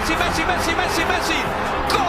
Messi, Messi, Messi, Messi, Messi. गोल!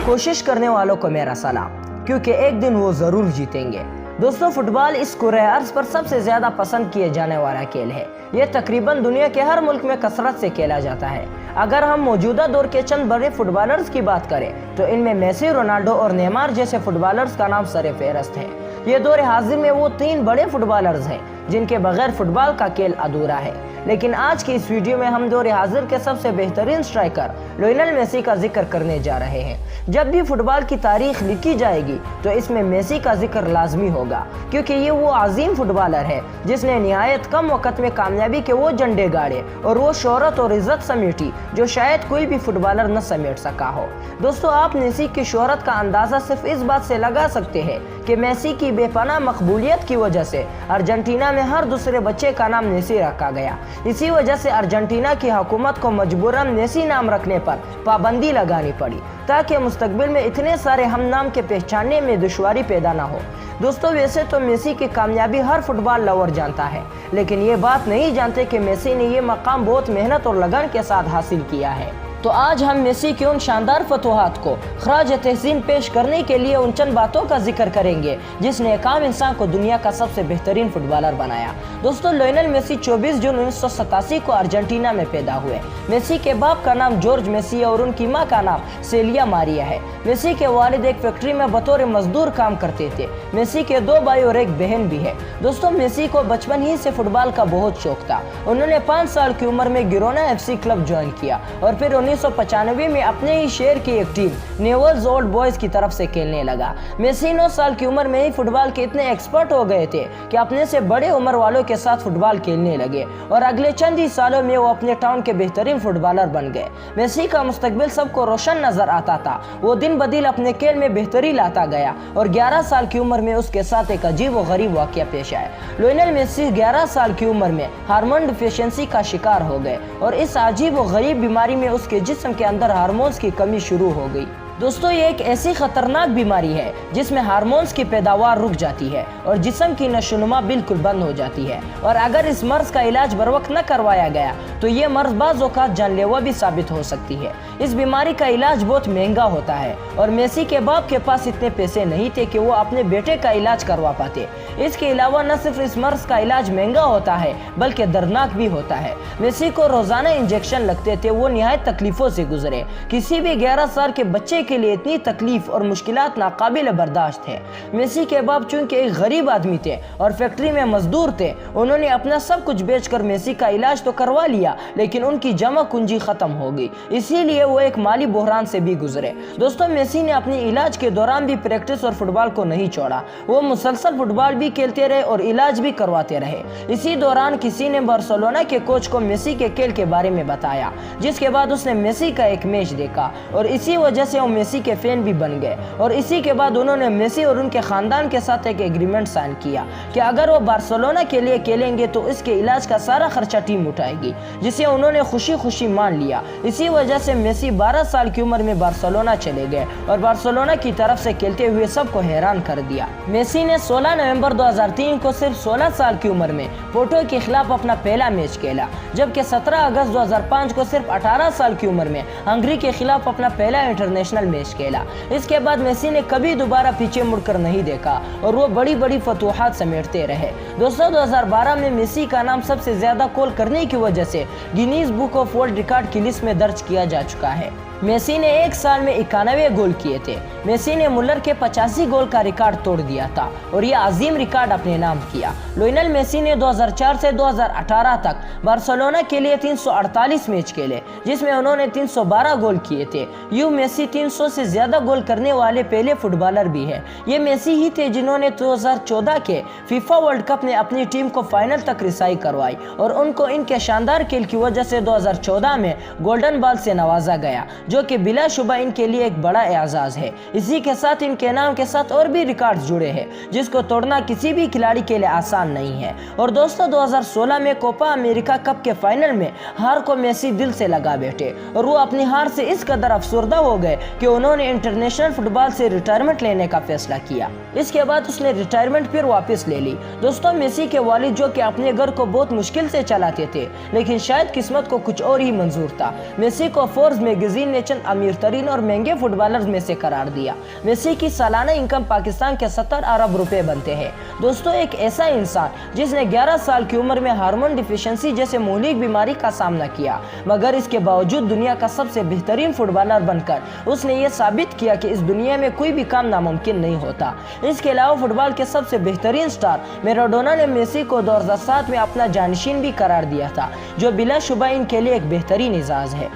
कोशिश करने वालों को मेरा सलाम, क्योंकि एक दिन वो जरूर जीतेंगे। दोस्तों, फुटबॉल इस कुरे अर्ज पर सबसे ज्यादा पसंद किए जाने वाला खेल है। ये तकरीबन दुनिया के हर मुल्क में कसरत से खेला जाता है। अगर हम मौजूदा दौर के चंद बड़े फुटबॉलर्स की बात करें तो इनमें मेसी, रोनाल्डो और नेमार जैसे फुटबॉलर्स का नाम सरे फहरिस्त है। ये दौर हाजिर में वो 3 बड़े फुटबॉलर्स हैं जिनके बगैर फुटबॉल का खेल अधूरा है। लेकिन आज की इस वीडियो में हम दौर हाजिर के सबसे बेहतरीन स्ट्राइकर लियोनेल मेसी का जिक्र करने जा रहे हैं। जब भी फुटबॉल की तारीख लिखी जाएगी तो इसमें मेसी का जिक्र लाजमी होगा, क्योंकि ये वो अजीम फुटबॉलर है जिसने निहायत कम वक्त में कामयाबी के वो झंडे गाड़े और वो शोहरत और इज्जत समेटी जो शायद कोई भी फुटबॉलर न समेट सका हो। दोस्तों, आप मेसी की शोहरत का अंदाजा सिर्फ इस बात से लगा सकते हैं कि मेसी की बेपनाह मकबूलियत की वजह से अर्जेंटीना में हर दूसरे बच्चे का नाम मेसी रखा गया। इसी वजह से अर्जेंटीना की हुकूमत को मजबूरन मेसी नाम रखने पर पाबंदी लगानी पड़ी, ताकि मुस्तकबिल में इतने सारे हम नाम के पहचानने में दुश्वारी पैदा ना हो। दोस्तों, वैसे तो मेसी की कामयाबी हर फुटबॉल लवर जानता है, लेकिन ये बात नहीं जानते कि मेसी ने ये मकाम बहुत मेहनत और लगन के साथ हासिल किया है। तो आज हम मेसी की उन शानदार फतूहात को खराज तहसीन पेश करने के लिए उन चंद बातों का जिक्र करेंगे जिसने एक आम इंसान को दुनिया का सबसे बेहतरीन फुटबॉलर बनाया। दोस्तों, लियोनेल मेसी 24 जून 1987 को अर्जेंटीना में पैदा हुए। मेसी के बाप का नाम जॉर्ज मेसी और उनकी मां का नाम सेलिया मारिया है। मेसी के वालिद एक फैक्ट्री में बतौर मजदूर काम करते थे। मेसी के 2 भाई और एक बहन भी है। दोस्तों, मेसी को बचपन ही से फुटबॉल का बहुत शौक था। उन्होंने 5 साल की उम्र में गिरोना FC क्लब ज्वाइन किया और फिर 1995 में अपने ही शहर की एक टीम न्यूवेल्स ओल्ड बॉयज की तरफ से खेलने लगा। मेसी 9 साल की उम्र में ही फुटबॉल के इतने एक्सपर्ट हो गए थे कि अपने से बड़े उम्र वालों के साथ फुटबॉल खेलने लगे और अगले चंद ही सालों में वो अपने टाउन के बेहतरीन फुटबॉलर बन गए। मेसी का मुस्तकबिल सबको रोशन नजर आता था। वो दिन ब दिन अपने खेल में बेहतरी लाता गया और 11 साल की उम्र में उसके साथ एक अजीब और गरीब वाकया पेश आया। लियोनेल मेसी 11 साल की उम्र में हार्मोन डिफिशिएंसी का शिकार हो गए और इस अजीब और गरीब बीमारी में उसके जिस्म के अंदर हार्मोन्स की कमी शुरू हो गई। दोस्तों, ये एक ऐसी खतरनाक बीमारी है जिसमें हार्मोन्स की पैदावार रुक जाती है और जिस्म की नशोनुमा बिल्कुल बंद हो जाती है और अगर इस मर्ज का इलाज बर वक्त न करवाया गया तो ये मर्ज बाज़ औक़ात जानलेवा भी साबित हो सकती है। इस बीमारी का इलाज बहुत महंगा होता है और मेसी के बाप के पास इतने पैसे नहीं थे कि वो अपने बेटे का इलाज करवा पाते। इसके अलावा न सिर्फ इस मर्ज का इलाज महंगा होता है बल्कि दर्दनाक भी होता है। मेसी को रोजाना इंजेक्शन लगते थे। वो निहायत तकलीफों से गुजरे। किसी भी 11 साल के बच्चे के लिए इतनी तकलीफ और मुश्किलात नाकाबिल बर्दाश्त है। मेसी के बाप चूंकि एक गरीब आदमी थे और फैक्ट्री में मजदूर थे, उन्होंने अपना सब कुछ बेचकर मेसी का इलाज तो करवा लिया, लेकिन उनकी जमा कुंजी खत्म हो गई। इसीलिए वो एक माली बहरान से भी गुजरे। दोस्तों, मेसी ने अपनी इलाज के दौरान भी प्रैक्टिस और फुटबॉल को नहीं छोड़ा। वो मुसलसल फुटबॉल भी खेलते रहे और इलाज भी करवाते रहे। इसी दौरान किसी ने बार्सिलोना के कोच को मेसी के खेल के बारे में बताया, जिसके बाद उसने मेसी का एक मैच देखा और इसी वजह से वो मेसी के फैन भी बन गए और इसी के बाद उन्होंने मेसी और उनके खानदान के साथ एक एग्रीमेंट साइन किया कि अगर वो बार्सिलोना के लिए खेलेंगे तो इसके इलाज का सारा खर्चा टीम उठाएगी, जिसे उन्होंने खुशी खुशी मान लिया। इसी वजह से मेसी 12 साल की उम्र में बार्सिलोना चले गए और बार्सिलोना की तरफ से खेलते हुए सबको हैरान कर दिया। मेसी ने 16 नवंबर 2003 को सिर्फ 16 साल की उम्र में पोर्टो के खिलाफ अपना पहला मैच खेला, जबकि 17 अगस्त 2005 को सिर्फ 18 साल की उम्र में हंगरी के खिलाफ अपना पहला इंटरनेशनल मैच खेला। इसके बाद मेसी ने कभी दोबारा पीछे मुड़कर नहीं देखा और वो बड़ी बड़ी फतूहात समेटते रहे। दोस्तों, 2012 में मेसी का नाम सबसे ज्यादा गोल करने की वजह से Guinness book of world record की लिस्ट में दर्ज किया जा चुका है। मेसी ने एक साल में 91 गोल किए थे। मेसी ने मुलर के 85 गोल का रिकॉर्ड तोड़ दिया था और यह अजीम रिकॉर्ड अपने नाम किया। लियोनेल मेसी ने 2004 से 2018 तक बार्सिलोना के लिए 348 मैच खेले, जिसमें उन्होंने 312 गोल किए थे। यूं मेसी 300 से ज्यादा गोल करने वाले पहले फुटबॉलर भी है। ये मेसी ही थे जिन्होंने 2014 के फीफा वर्ल्ड कप में अपनी टीम को फाइनल तक रिसाई करवाई और उनको इनके शानदार खेल की वजह से 2014 में गोल्डन बॉल से नवाजा गया। جو کہ بلا شبہ ان کے لیے ایک بڑا اعزاز ہے۔ اسی کے ساتھ ان کے نام کے ساتھ اور بھی ریکارڈز جڑے ہیں جس کو توڑنا کسی بھی کھلاڑی کے لیے آسان نہیں ہے۔ اور دوستو 2016 میں کوپا امریکہ کپ کے فائنل میں ہار کو میسی دل سے لگا بیٹھے اور وہ اپنی ہار سے اس قدر افسردہ ہو گئے کہ انہوں نے انٹرنیشنل فٹ بال سے ریٹائرمنٹ لینے کا فیصلہ کیا۔ اس کے بعد اس نے ریٹائرمنٹ پھر واپس لے لی۔ دوستو میسی کے والد جو کہ اپنے گھر کو بہت مشکل سے چلاتے تھے لیکن شاید قسمت کو کچھ اور ہی منظور تھا، میسی کو فوربس میگزین نے چند امیر ترین اور مہنگے فٹ بالرز میں سے قرار دیا۔ میسی کی سالانہ انکم پاکستان کے 70 ارب روپے بنتے ہیں۔ دوستو ایک ایسا انسان جس نے 11 سال کی عمر میں ہارمون ڈیفیشنسی جیسے مہلک بیماری کا سامنا کیا، مگر اس کے باوجود دنیا کا سب سے بہترین فٹ بالر بن کر اس نے یہ ثابت کیا کہ اس دنیا میں کوئی بھی کام ناممکن نہیں ہوتا۔ اس کے علاوہ فٹ بال کے سب سے بہترین سٹار میراڈونا نے میسی کو 2007 میں اپنا جانشین بھی قرار دیا تھا، جو بلا شبہ ان کے لیے ایک بہترین اعزاز ہے۔